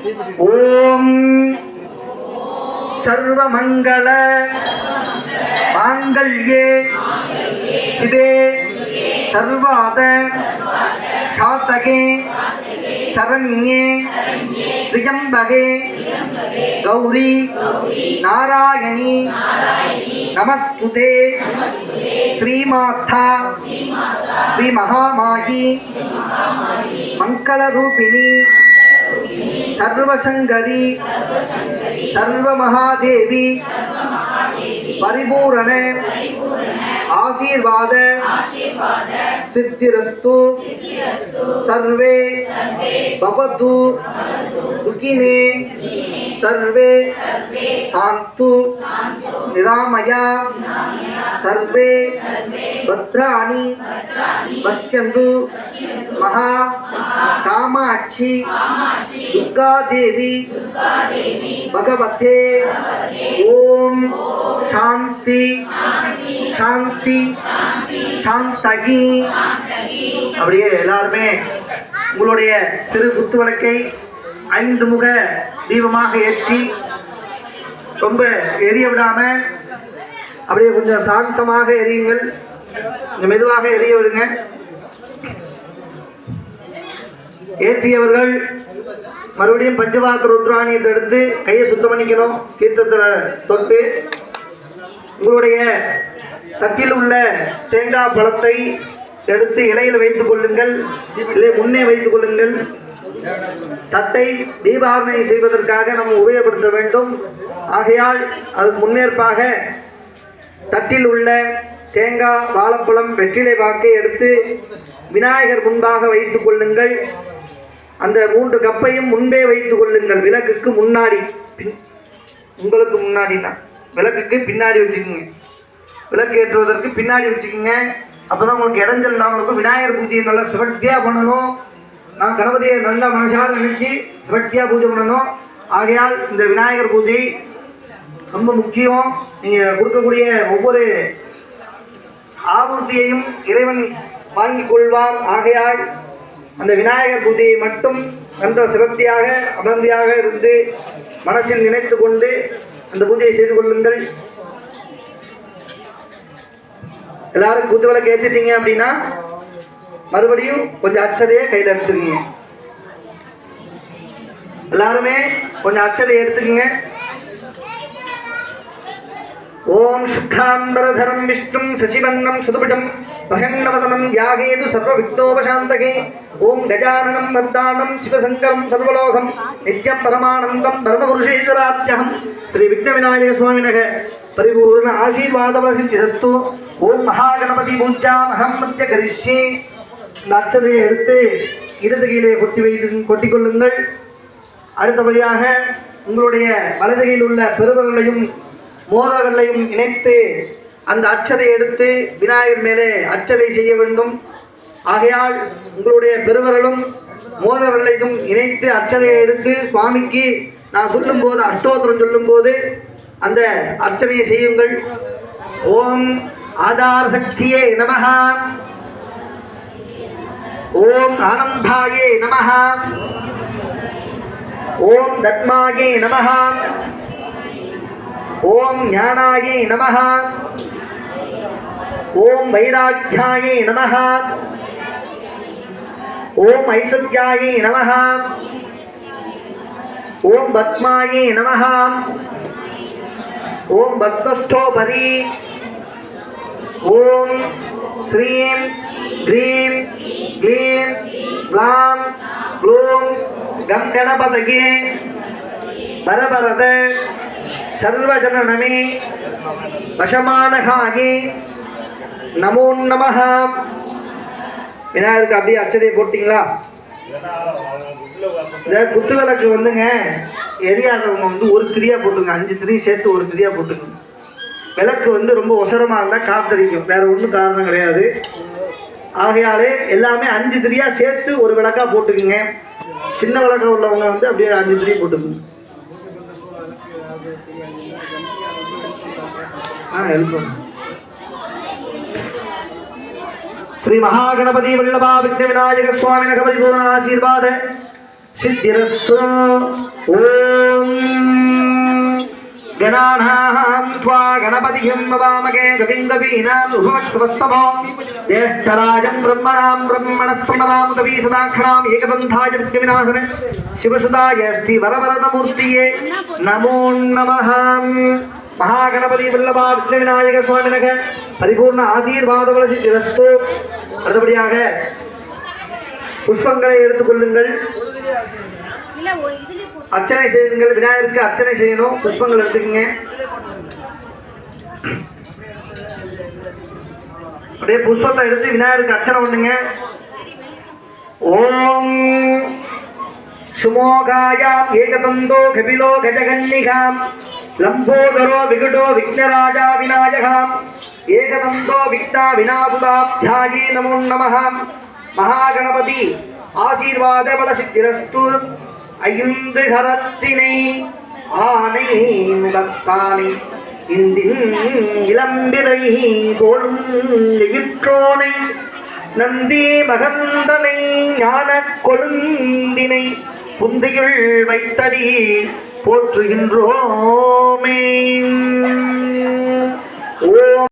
ஓம் சர்வமங்கள மாங்கல்யே சிவே சர்வாத சாதகே சரண்யே த்ரியம்பகே கௌரி நாராயணி நமஸ்துதே ஸ்ரீமாதா ஸ்ரீ மகாமாயி மங்களரூபிணி சர்வசங்கரி சர்வமகாதேவி பரிபூரண ஆசீர்வாத சித்திரஸ்து சர்வே பவது சுகினே சர்வே சாந்து நிராமயா சர்வே பத்ராணி பஷ்யந்து மகா காமாட்சி துர்காதேவி பகவதே ஓம் சாந்தி சாந்தி சாந்தகி. அப்படியே எல்லாருமே உங்களுடைய திரு குத்துவிளக்கை 5 முக தீபமாக ஏற்றி ரொம்ப எரிய விடாம அப்படியே கொஞ்சம் சாந்தமாக எரியுங்கள். கொஞ்சம் மெதுவாக எரிய விடுங்க. ஏற்றியவர்கள் மறுபடியும் பஞ்சவாக்க ருத்ராணியத்தை எடுத்து கையை சுத்தம் பண்ணிக்கணும். தீர்த்தத்தில் தொட்டு உங்களுடைய தட்டில் உள்ள தேங்காய் பழத்தை எடுத்து இலையில் வைத்துக் கொள்ளுங்கள், இல்லை முன்னே வைத்துக் கொள்ளுங்கள். தட்டை தீபாரணை செய்வதற்காக நம்ம உபயோகப்படுத்த வேண்டும். ஆகையால் அது முன்னேற்பாக தட்டில் உள்ள தேங்காய், வாழைப்பழம், வெற்றிலை பாக்கை எடுத்து விநாயகர் முன்பாக வைத்துக் கொள்ளுங்கள். அந்த 3 கப்பையும் முன்பே வைத்துக் கொள்ளுங்கள். விளக்குக்கு முன்னாடி, உங்களுக்கு முன்னாடினா விளக்குக்கு பின்னாடி வச்சுக்கோங்க. விளக்கு ஏற்றுவதற்கு பின்னாடி வச்சுக்கோங்க. அப்போதான் உங்களுக்கு இடைஞ்சல் இல்லாமல் இருக்கும். விநாயகர் பூஜையை நல்லா சிரக்தியாக பண்ணணும். நான் கணபதியை நல்லா மனசார நினைச்சு சிரக்தியாக பூஜை பண்ணணும். ஆகையால் இந்த விநாயகர் பூஜை ரொம்ப முக்கியம். நீங்கள் கொடுக்கக்கூடிய ஒவ்வொரு ஆபூர்த்தியையும் இறைவன் வாங்கிக் கொள்வார். ஆகையால் அந்த விநாயகர் பூஜையை மட்டும் நன்ற சிரத்தியாக அமர்ந்தியாக இருந்து மனசில் நினைத்து கொண்டு அந்த பூஜையை செய்து கொள்ளுங்கள். எல்லாரும் குத்துவிளக்கு ஏற்றிட்டீங்க அப்படின்னா மறுபடியும் கொஞ்சம் அச்சதையை கையில் எடுத்துக்கீங்க. எல்லாருமே கொஞ்சம் அச்சதையை எடுத்துக்கங்க. ஓம் சுக்லாம்பரதரம் விஷ்ணும் சசிவன்னம் சதுபிடம் பிரகன்னவதனம் யாகேது சர்வ விக்னோபசாந்தகே ஓம் கஜானனம் வர்தானம் சிவசங்கரம் சர்வலோகம் நித்யம் பரமானந்தம் பரமபுருஷேஸ்வராத்யகம் ஸ்ரீ விக்ன விநாயக சுவாமினக பரிபூர்ண ஆசீர்வாதவசித்திரஸ்து. ஓம் மகாகணபதி பூஜாமஹம் மத்திய கரிஷ்யே. இந்த அச்சதையை எடுத்து இடது கையிலே கொட்டிக் கொள்ளுங்கள். அடுத்தபடியாக உங்களுடைய வலது கையில் உள்ள பெருவர்களையும் மோதர்களையும் இணைத்து அந்த அச்சதை எடுத்து விநாயகர் மேலே அச்சதை செய்ய வேண்டும். ஆகையால் உங்களுடைய பெருவரலும் மோதர்களையும் இணைத்து அச்சதையை எடுத்து சுவாமிக்கு நான் சொல்லும்போது அஷ்டோத்திரம் சொல்லும்போது அந்த அர்ச்சனையை செய்யுங்கள். ஓம் ஆதார சக்தியே நமஹ, ஓம் ஆனந்தாயே நமஹ, ஓம் தத்மாயே நமஹ, ஓம் ஞானாயே நமஹ, ஓம் வைராக்கியாயே நமஹ, ஓம் ஐஸ்வர்யாயே நமஹ, ஓம் பத்மாயே நமஹ, ஓம் பத்மஸ்தோபரி, ஓம் ஸ்ரீம் க்ரீம் க்ளீம் க்ளாம் க்ளூம் கம் கணபதயே பரபரத சர்வஜனனமே வசமானகாயே நமோ நமஹ. விநாயகருக்கு அப்படியே அச்சதையை போட்டிங்களா? இந்த குத்துவிளக்கு வந்துங்க எரியாதவங்க ஒரு திரியா போட்டுங்க. 5 திரி சேர்த்து ஒரு திரியா போட்டுங்க. விளக்கு ரொம்ப ஒசரமாக இருந்தால் காத்தடிக்கும், வேற ஒன்றும் காரணம் கிடையாது. ஆகையாலே எல்லாமே 5 திரியா சேர்த்து ஒரு விளக்கா போட்டுக்குங்க. சின்ன விளக்கா உள்ளவங்க அப்படியே 5 திரி போட்டுக்குங்க. श्री महागणपति वल्लभा विघ्न विनायक स्वामी परिपूर्ण आशीर्वाद सिद्धिरस्तु ओम गणानां त्वा गणपतिं नमामहे कविं कवीनाम् उपवत्सवस्तमो ज्येष्ठराजं ब्रह्मणां ब्रह्मणस्पृणवां कवी सदाक्षणाम् एकदन्ताय विघ्नविनाशने शिवसुताय श्री वरवरदमूर्तिये नमो नमः महागणपति वल्लभा विघ्नविनायक स्वामिनः परिपूर्ण आशीर्वादवल सिद्धिरस्तु அடுத்தபடியாக புஷ்பங்களை எடுத்துக்கொள்ளுங்கள் அர்ச்சனை செய்யுங்கள் விநாயகருக்கு அர்ச்சனை செய்யணும் புஷ்பங்கள் எடுத்துக்கங்க அப்படியே புஷ்பத்தை எடுத்து விநாயகருக்கு அர்ச்சனை பண்ணுங்க ஓம் சுமோகாயாம் ஏகதந்தோ கபிலோ கஜகன்னிகாம் लंबोदरो विकटो विघ्नराजा विनायकाम् एकदंतो विघ्ना विनाशुदाभ्याये नमो नमः महागणपति आशीर्वाद बल सिद्धिरस्तु ஐந்து கரத்தினை ஆனை முகத்தானை இந்தின் இளம்பிரை போலும் எயிற்றோனை நந்தி மகந்தனை ஞான கொழுந்தினை புந்தியுள் வைத்தடி போற்றுகின்றோமே